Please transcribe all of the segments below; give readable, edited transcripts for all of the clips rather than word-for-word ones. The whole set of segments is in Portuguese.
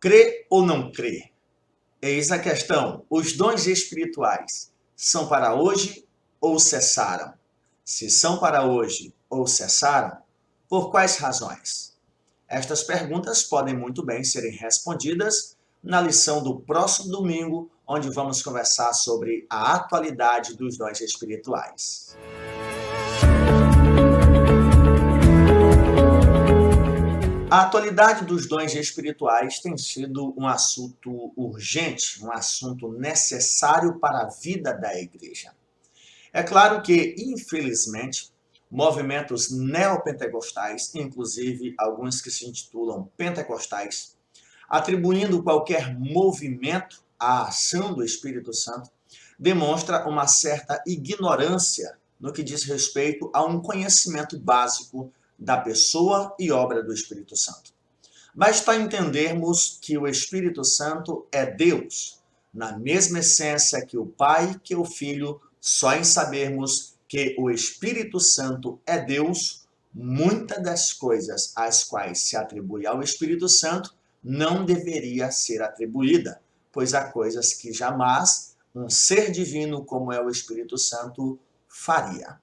Crê ou não crê? Eis a questão. Os dons espirituais são para hoje ou cessaram? Se são para hoje ou cessaram, por quais razões? Estas perguntas podem muito bem serem respondidas na lição do próximo domingo, onde vamos conversar sobre a atualidade dos dons espirituais. A atualidade dos dons espirituais tem sido um assunto urgente, um assunto necessário para a vida da igreja. É claro que, infelizmente, movimentos neopentecostais, inclusive alguns que se intitulam pentecostais, atribuindo qualquer movimento à ação do Espírito Santo, demonstra uma certa ignorância no que diz respeito a um conhecimento básico da pessoa e obra do Espírito Santo. Basta entendermos que o Espírito Santo é Deus, na mesma essência que o Pai, que o Filho. Só em sabermos que o Espírito Santo é Deus, muitas das coisas às quais se atribui ao Espírito Santo não deveria ser atribuída, pois há coisas que jamais um ser divino como é o Espírito Santo faria.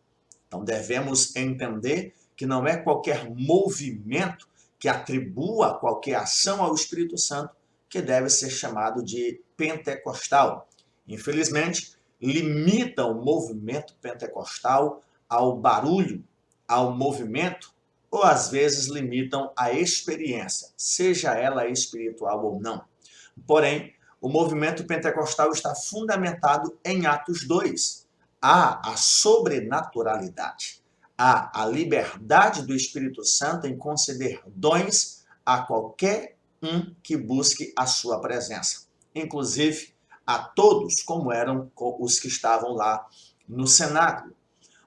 Então devemos entender que não é qualquer movimento que atribua qualquer ação ao Espírito Santo que deve ser chamado de pentecostal. Infelizmente, limitam o movimento pentecostal ao barulho, ao movimento, ou às vezes limitam a experiência, seja ela espiritual ou não. Porém, o movimento pentecostal está fundamentado em Atos 2. Há a sobrenaturalidade. Há a liberdade do Espírito Santo em conceder dons a qualquer um que busque a sua presença, inclusive a todos, como eram os que estavam lá no cenáculo.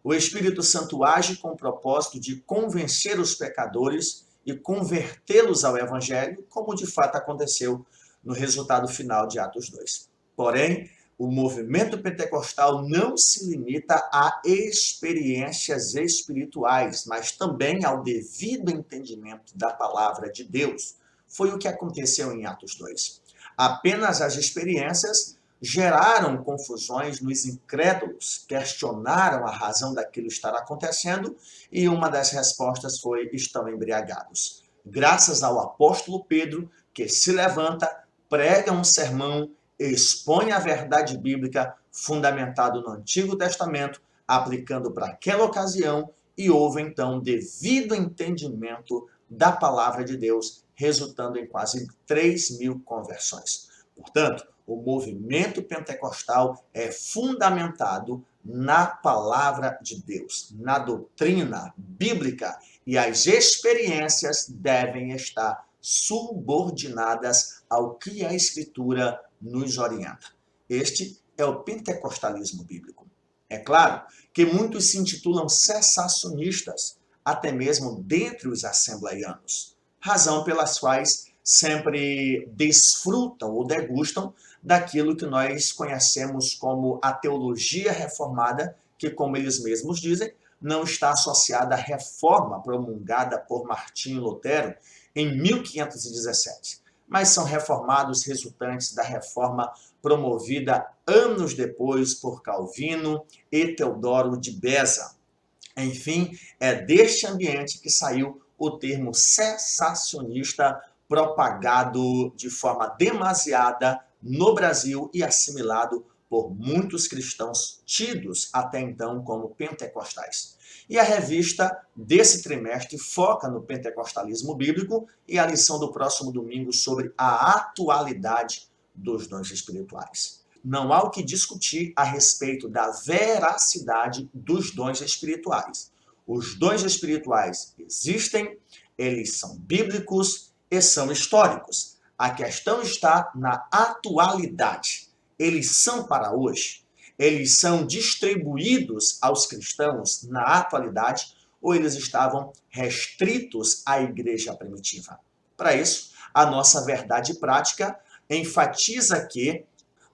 O Espírito Santo age com o propósito de convencer os pecadores e convertê-los ao Evangelho, como de fato aconteceu no resultado final de Atos 2. Porém, o movimento pentecostal não se limita a experiências espirituais, mas também ao devido entendimento da palavra de Deus. Foi o que aconteceu em Atos 2. Apenas as experiências geraram confusões nos incrédulos, questionaram a razão daquilo estar acontecendo e uma das respostas foi: estão embriagados. Graças ao apóstolo Pedro, que se levanta, prega um sermão, expõe a verdade bíblica fundamentado no Antigo Testamento, aplicando para aquela ocasião, e houve então devido entendimento da palavra de Deus, resultando em quase 3.000 conversões. Portanto, o movimento pentecostal é fundamentado na palavra de Deus, na doutrina bíblica, e as experiências devem estar subordinadas ao que a Escritura nos orienta. Este é o pentecostalismo bíblico. É claro que muitos se intitulam cessacionistas, até mesmo dentre os assembleianos, razão pelas quais sempre desfrutam ou degustam daquilo que nós conhecemos como a teologia reformada, que, como eles mesmos dizem, não está associada à reforma promulgada por Martinho Lutero em 1517, mas são reformados resultantes da reforma promovida anos depois por Calvino e Teodoro de Beza. Enfim, é deste ambiente que saiu o termo cessacionista, propagado de forma demasiada no Brasil e assimilado por muitos cristãos tidos até então como pentecostais. E a revista desse trimestre foca no pentecostalismo bíblico e a lição do próximo domingo sobre a atualidade dos dons espirituais. Não há o que discutir a respeito da veracidade dos dons espirituais. Os dons espirituais existem, eles são bíblicos e são históricos. A questão está na atualidade. Eles são para hoje? Eles são distribuídos aos cristãos na atualidade ou eles estavam restritos à igreja primitiva? Para isso, a nossa verdade prática enfatiza que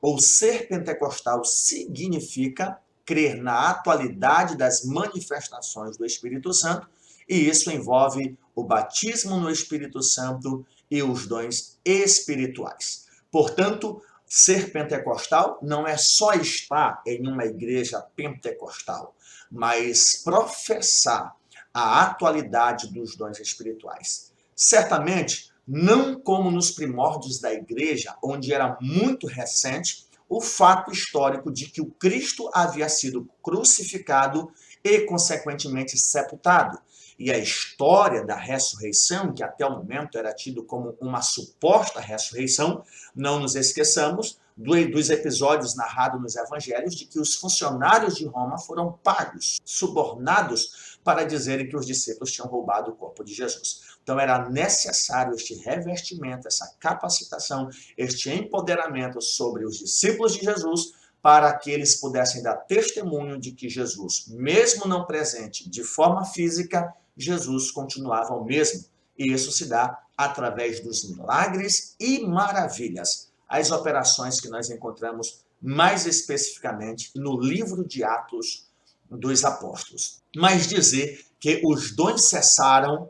o ser pentecostal significa crer na atualidade das manifestações do Espírito Santo, e isso envolve o batismo no Espírito Santo e os dons espirituais. Portanto, ser pentecostal não é só estar em uma igreja pentecostal, mas professar a atualidade dos dons espirituais. Certamente, não como nos primórdios da igreja, onde era muito recente o fato histórico de que o Cristo havia sido crucificado e, consequentemente, sepultado. E a história da ressurreição, que até o momento era tido como uma suposta ressurreição, não nos esqueçamos dos episódios narrados nos evangelhos de que os funcionários de Roma foram pagos, subornados, para dizerem que os discípulos tinham roubado o corpo de Jesus. Então era necessário este revestimento, essa capacitação, este empoderamento sobre os discípulos de Jesus, para que eles pudessem dar testemunho de que Jesus, mesmo não presente de forma física, Jesus continuava o mesmo. E isso se dá através dos milagres e maravilhas, as operações que nós encontramos mais especificamente no livro de Atos dos Apóstolos. Mas dizer que os dons cessaram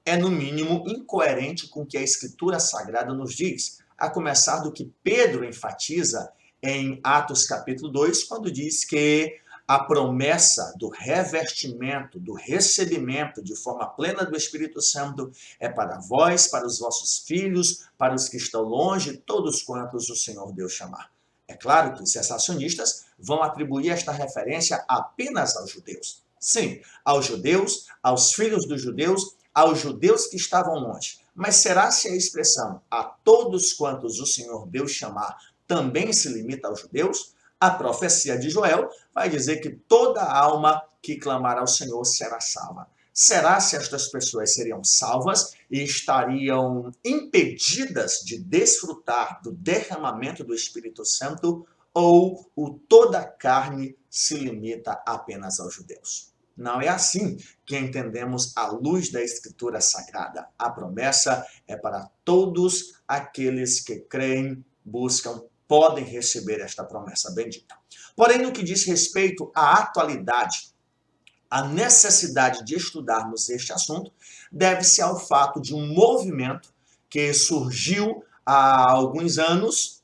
é, no mínimo, incoerente com o que a Escritura Sagrada nos diz, a começar do que Pedro enfatiza em Atos capítulo 2, quando diz que a promessa do revestimento, do recebimento de forma plena do Espírito Santo é para vós, para os vossos filhos, para os que estão longe, todos quantos o Senhor Deus chamar. É claro que os cessacionistas vão atribuir esta referência apenas aos judeus. Sim, aos judeus, aos filhos dos judeus, aos judeus que estavam longe. Mas será se a expressão a todos quantos o Senhor Deus chamar também se limita aos judeus? A profecia de Joel vai dizer que toda alma que clamar ao Senhor será salva. Será se estas pessoas seriam salvas e estariam impedidas de desfrutar do derramamento do Espírito Santo, ou o toda a carne se limita apenas aos judeus? Não é assim que entendemos à luz da Escritura Sagrada. A promessa é para todos aqueles que creem, buscam, podem receber esta promessa bendita. Porém, no que diz respeito à atualidade, a necessidade de estudarmos este assunto deve-se ao fato de um movimento que surgiu há alguns anos,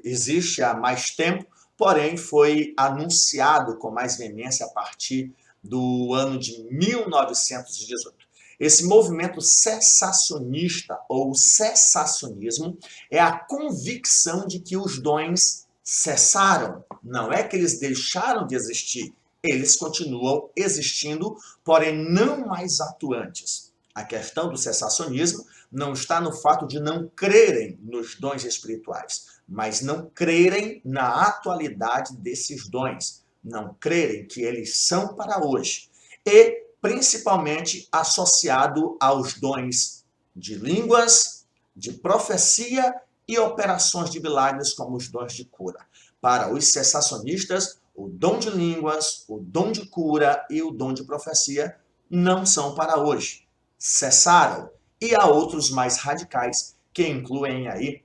existe há mais tempo, porém foi anunciado com mais veemência a partir do ano de 1918. Esse movimento cessacionista ou cessacionismo é a convicção de que os dons cessaram. Não é que eles deixaram de existir, eles continuam existindo, porém não mais atuantes. A questão do cessacionismo não está no fato de não crerem nos dons espirituais, mas não crerem na atualidade desses dons, não crerem que eles são para hoje. E principalmente associado aos dons de línguas, de profecia e operações de milagres como os dons de cura. Para os cessacionistas, o dom de línguas, o dom de cura e o dom de profecia não são para hoje. Cessaram. E há outros mais radicais que incluem aí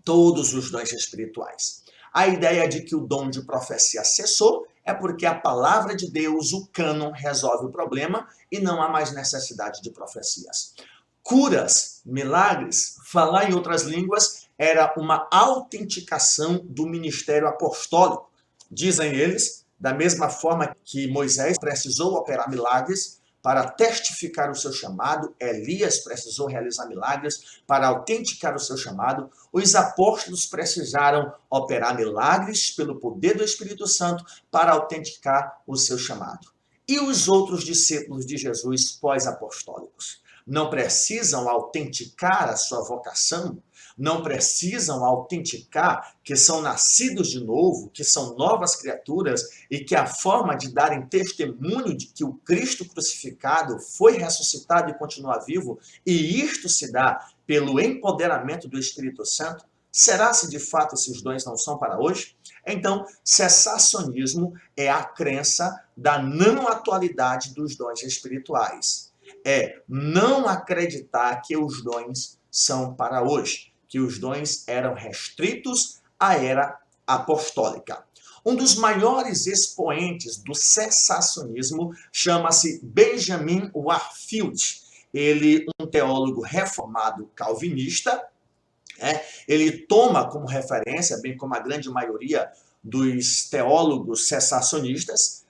todos os dons espirituais. A ideia de que o dom de profecia cessou é porque a palavra de Deus, o cânon, resolve o problema e não há mais necessidade de profecias. Curas, milagres, falar em outras línguas era uma autenticação do ministério apostólico. Dizem eles, da mesma forma que Moisés precisou operar milagres para testificar o seu chamado, Elias precisou realizar milagres para autenticar o seu chamado, os apóstolos precisaram operar milagres pelo poder do Espírito Santo para autenticar o seu chamado. E os outros discípulos de Jesus pós-apostólicos não precisam autenticar a sua vocação? Não precisam autenticar que são nascidos de novo, que são novas criaturas e que a forma de darem testemunho de que o Cristo crucificado foi ressuscitado e continua vivo, e isto se dá pelo empoderamento do Espírito Santo? Será se de fato esses dons não são para hoje? Então, cessacionismo é a crença da não atualidade dos dons espirituais. É não acreditar que os dons são para hoje, que os dons eram restritos à era apostólica. Um dos maiores expoentes do cessacionismo chama-se Benjamin Warfield. ele, um teólogo reformado calvinista, ele toma como referência, bem como a grande maioria dos teólogos cessacionistas,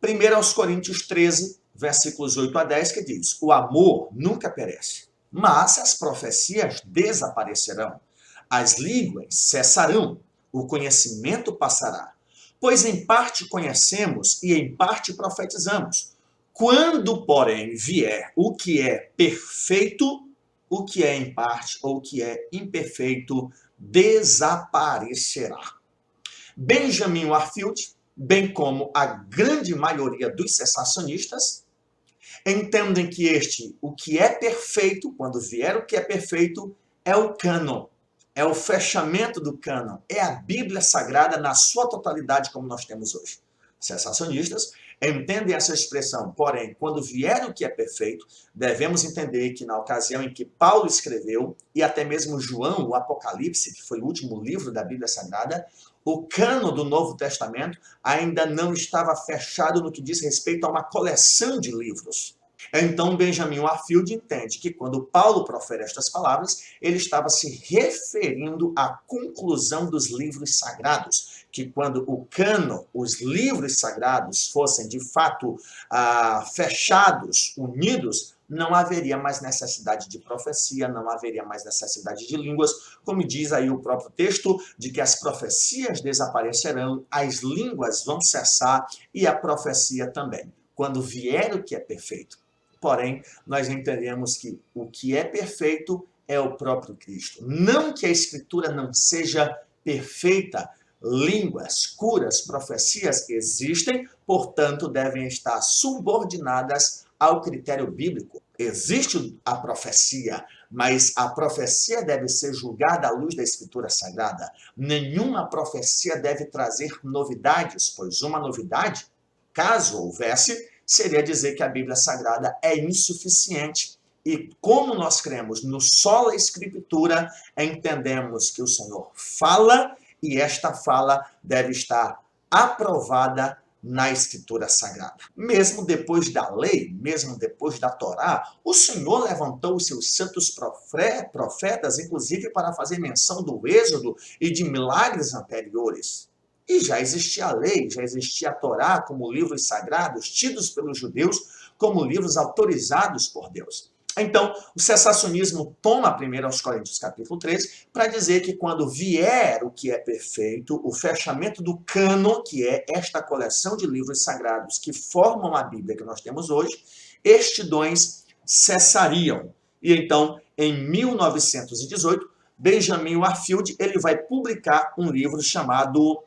1 Coríntios 13, versículos 8 a 10, que diz: o amor nunca perece, mas as profecias desaparecerão, as línguas cessarão, o conhecimento passará. Pois em parte conhecemos e em parte profetizamos. Quando, porém, vier o que é perfeito, o que é em parte ou o que é imperfeito desaparecerá. Benjamin Warfield, bem como a grande maioria dos cessacionistas, entendem que o que é perfeito, quando vier o que é perfeito, é o cânon, é o fechamento do cânon, é a Bíblia Sagrada na sua totalidade como nós temos hoje. Cessacionistas entendem essa expressão, porém, quando vier o que é perfeito, devemos entender que na ocasião em que Paulo escreveu, e até mesmo João, o Apocalipse, que foi o último livro da Bíblia Sagrada, o cânon do Novo Testamento ainda não estava fechado no que diz respeito a uma coleção de livros. Então, Benjamin Warfield entende que quando Paulo profere estas palavras, ele estava se referindo à conclusão dos livros sagrados, que quando o cânon, os livros sagrados, fossem de fato fechados, unidos, não haveria mais necessidade de profecia, não haveria mais necessidade de línguas, como diz aí o próprio texto, de que as profecias desaparecerão, as línguas vão cessar e a profecia também, quando vier o que é perfeito. Porém, nós entendemos que o que é perfeito é o próprio Cristo. Não que a Escritura não seja perfeita, línguas, curas, profecias existem, portanto, devem estar subordinadas ao critério bíblico. Existe a profecia, mas a profecia deve ser julgada à luz da Escritura Sagrada. Nenhuma profecia deve trazer novidades, pois uma novidade, caso houvesse, seria dizer que a Bíblia Sagrada é insuficiente. E como nós cremos no sola Escritura, entendemos que o Senhor fala e esta fala deve estar aprovada na Escritura Sagrada. Mesmo depois da lei, mesmo depois da Torá, o Senhor levantou os seus santos profetas, inclusive para fazer menção do Êxodo e de milagres anteriores. E já existia a lei, já existia a Torá como livros sagrados, tidos pelos judeus como livros autorizados por Deus. Então, o cessacionismo toma 1 Coríntios capítulo 3 para dizer que quando vier o que é perfeito, o fechamento do cânon, que é esta coleção de livros sagrados que formam a Bíblia que nós temos hoje, estes dons cessariam. E então, em 1918, Benjamin Warfield ele vai publicar um livro chamado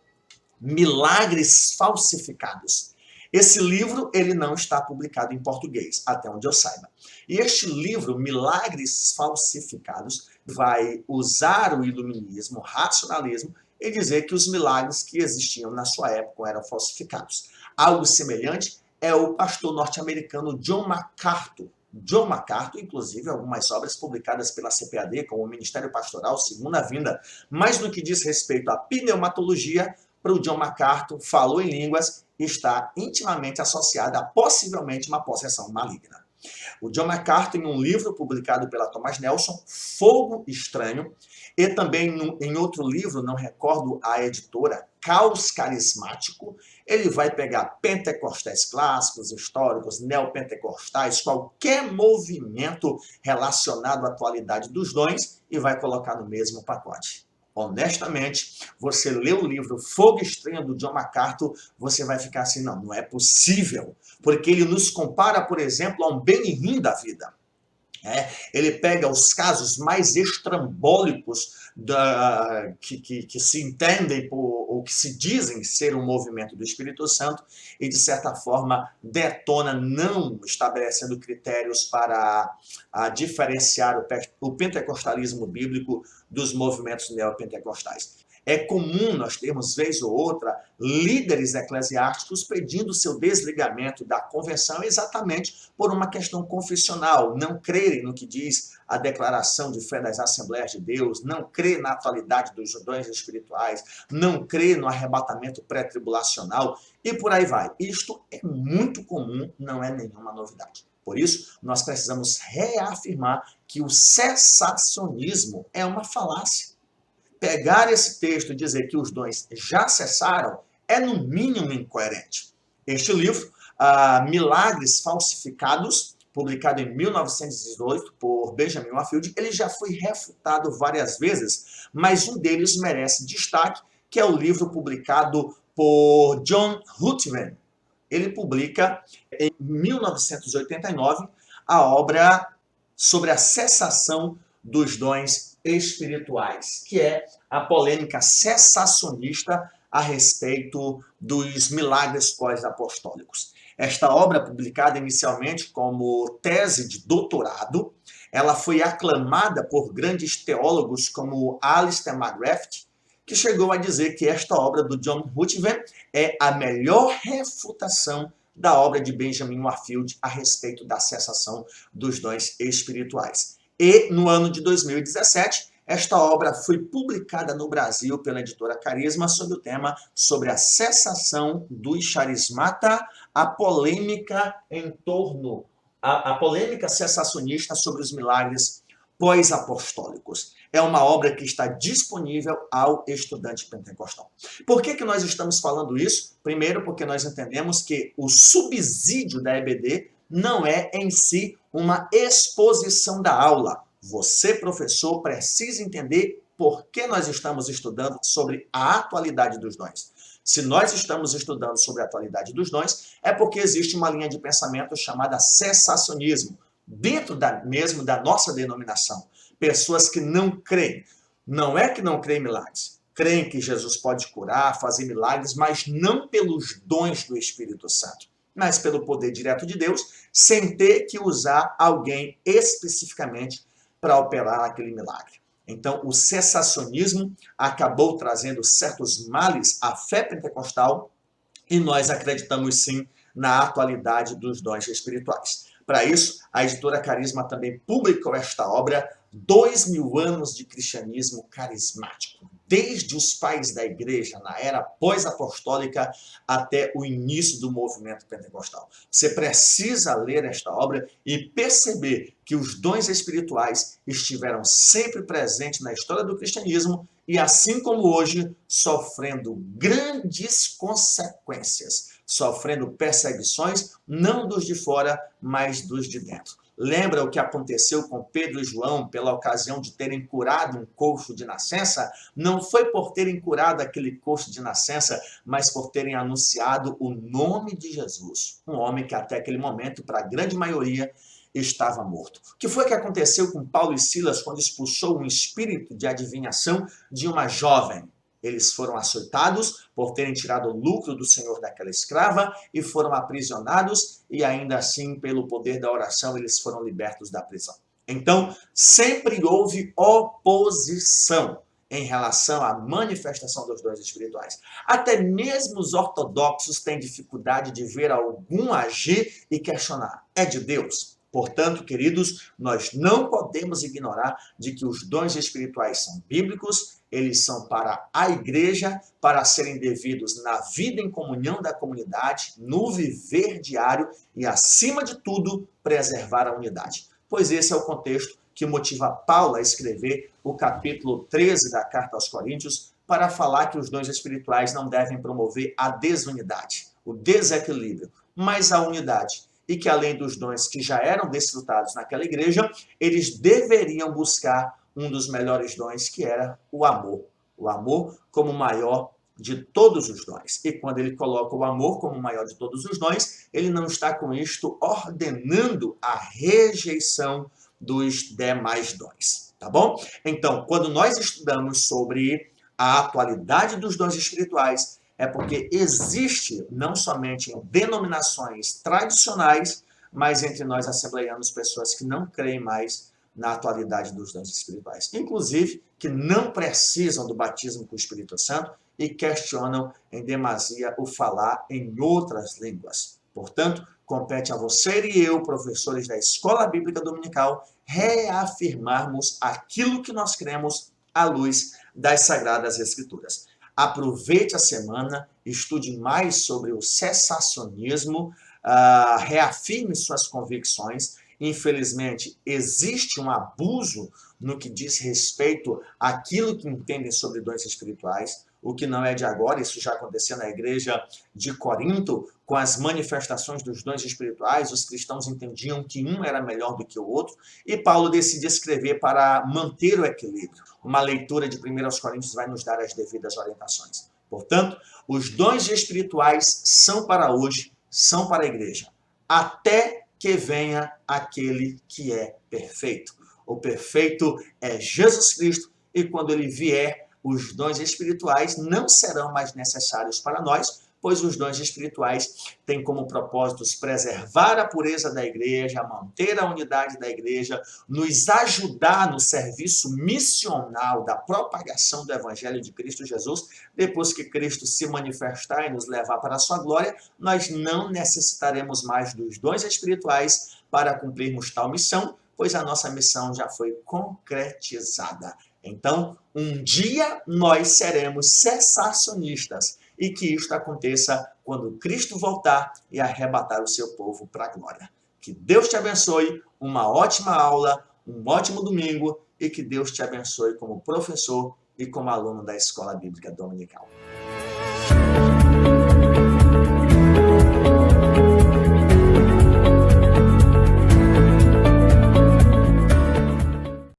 Milagres Falsificados. Esse livro ele não está publicado em português, até onde eu saiba. E este livro, Milagres Falsificados, vai usar o iluminismo, o racionalismo, e dizer que os milagres que existiam na sua época eram falsificados. Algo semelhante é o pastor norte-americano John MacArthur. John MacArthur, inclusive, algumas obras publicadas pela CPAD, como o Ministério Pastoral, Segunda Vinda, mas no que diz respeito à pneumatologia, para o John MacArthur, falou em línguas, está intimamente associada a possivelmente uma possessão maligna. O John MacArthur, em um livro publicado pela Thomas Nelson, Fogo Estranho, e também em outro livro, não recordo a editora, Caos Carismático, ele vai pegar pentecostais clássicos, históricos, neopentecostais, qualquer movimento relacionado à atualidade dos dons e vai colocar no mesmo pacote. Honestamente, você lê o livro Fogo Estranho do John MacArthur, você vai ficar assim, não é possível, porque ele nos compara, por exemplo, a um Benihim da vida. Ele pega os casos mais estrambólicos que se entendem ou que se dizem ser um movimento do Espírito Santo e, de certa forma, detona, não estabelecendo critérios para diferenciar o pentecostalismo bíblico dos movimentos neopentecostais. É comum nós termos, vez ou outra, líderes eclesiásticos pedindo seu desligamento da convenção exatamente por uma questão confessional, não crerem no que diz a declaração de fé das Assembleias de Deus, não crê na atualidade dos dons espirituais, não crê no arrebatamento pré-tribulacional e por aí vai. Isto é muito comum, não é nenhuma novidade. Por isso, nós precisamos reafirmar que o cessacionismo é uma falácia. Pegar esse texto e dizer que os dons já cessaram é, no mínimo, incoerente. Este livro, Milagres Falsificados, publicado em 1918 por Benjamin Warfield, ele já foi refutado várias vezes, mas um deles merece destaque, que é o livro publicado por John Ruthven. Ele publica, em 1989, a obra sobre a cessação dos dons espirituais, que é a polêmica cessacionista a respeito dos milagres pós-apostólicos. Esta obra, publicada inicialmente como tese de doutorado, ela foi aclamada por grandes teólogos como Alistair McGrath, que chegou a dizer que esta obra do John Ruthven é a melhor refutação da obra de Benjamin Warfield a respeito da cessação dos dons espirituais. E, no ano de 2017, esta obra foi publicada no Brasil pela editora Carisma sob o tema Sobre a cessação dos charismata, a polêmica em torno, a polêmica cessacionista sobre os milagres pós-apostólicos. É uma obra que está disponível ao estudante pentecostal. Por que nós estamos falando isso? Primeiro, porque nós entendemos que o subsídio da EBD não é em si uma exposição da aula. Você, professor, precisa entender por que nós estamos estudando sobre a atualidade dos dons. Se nós estamos estudando sobre a atualidade dos dons, é porque existe uma linha de pensamento chamada cessacionismo, dentro mesmo da nossa denominação. Pessoas que não creem. Não é que não creem em milagres. Creem que Jesus pode curar, fazer milagres, mas não pelos dons do Espírito Santo, mas pelo poder direto de Deus, sem ter que usar alguém especificamente para operar aquele milagre. Então, o cessacionismo acabou trazendo certos males à fé pentecostal e nós acreditamos sim na atualidade dos dons espirituais. Para isso, a editora Carisma também publicou esta obra, 2000 anos de cristianismo carismático, desde os pais da igreja, na era pós-apostólica, até o início do movimento pentecostal. Você precisa ler esta obra e perceber que os dons espirituais estiveram sempre presentes na história do cristianismo e, assim como hoje, sofrendo grandes consequências, sofrendo perseguições, não dos de fora, mas dos de dentro. Lembra o que aconteceu com Pedro e João pela ocasião de terem curado um coxo de nascença? Não foi por terem curado aquele coxo de nascença, mas por terem anunciado o nome de Jesus. Um homem que até aquele momento, para a grande maioria, estava morto. O que foi que aconteceu com Paulo e Silas quando expulsou um espírito de adivinhação de uma jovem? Eles foram açoitados por terem tirado o lucro do senhor daquela escrava e foram aprisionados e ainda assim, pelo poder da oração, eles foram libertos da prisão. Então, sempre houve oposição em relação à manifestação dos dons espirituais. Até mesmo os ortodoxos têm dificuldade de ver algum agir e questionar. É de Deus? Portanto, queridos, nós não podemos ignorar de que os dons espirituais são bíblicos, eles são para a igreja, para serem devidos na vida em comunhão da comunidade, no viver diário e, acima de tudo, preservar a unidade. Pois esse é o contexto que motiva Paulo a escrever o capítulo 13 da Carta aos Coríntios, para falar que os dons espirituais não devem promover a desunidade, o desequilíbrio, mas a unidade. E que, além dos dons que já eram desfrutados naquela igreja, eles deveriam buscar um dos melhores dons, que era o amor. O amor como o maior de todos os dons. E quando ele coloca o amor como o maior de todos os dons, ele não está com isto ordenando a rejeição dos demais dons. Tá bom? Então, quando nós estudamos sobre a atualidade dos dons espirituais, é porque existe, não somente em denominações tradicionais, mas entre nós assembleianos, pessoas que não creem mais na atualidade dos dons espirituais. Inclusive, que não precisam do batismo com o Espírito Santo e questionam em demasia o falar em outras línguas. Portanto, compete a você e eu, professores da Escola Bíblica Dominical, reafirmarmos aquilo que nós cremos à luz das Sagradas Escrituras. Aproveite a semana, estude mais sobre o cessacionismo, reafirme suas convicções. Infelizmente, existe um abuso no que diz respeito àquilo que entendem sobre dons espirituais, o que não é de agora, isso já aconteceu na igreja de Corinto, com as manifestações dos dons espirituais, os cristãos entendiam que um era melhor do que o outro, e Paulo decide escrever para manter o equilíbrio. Uma leitura de 1 Coríntios vai nos dar as devidas orientações. Portanto, os dons espirituais são para hoje, são para a igreja, até que venha aquele que é perfeito. O perfeito é Jesus Cristo, e quando ele vier, os dons espirituais não serão mais necessários para nós, pois os dons espirituais têm como propósitos preservar a pureza da igreja, manter a unidade da igreja, nos ajudar no serviço missional da propagação do evangelho de Cristo Jesus. Depois que Cristo se manifestar e nos levar para a sua glória, nós não necessitaremos mais dos dons espirituais para cumprirmos tal missão, pois a nossa missão já foi concretizada. Então, um dia nós seremos cessacionistas, e que isto aconteça quando Cristo voltar e arrebatar o seu povo para a glória. Que Deus te abençoe, uma ótima aula, um ótimo domingo, e que Deus te abençoe como professor e como aluno da Escola Bíblica Dominical.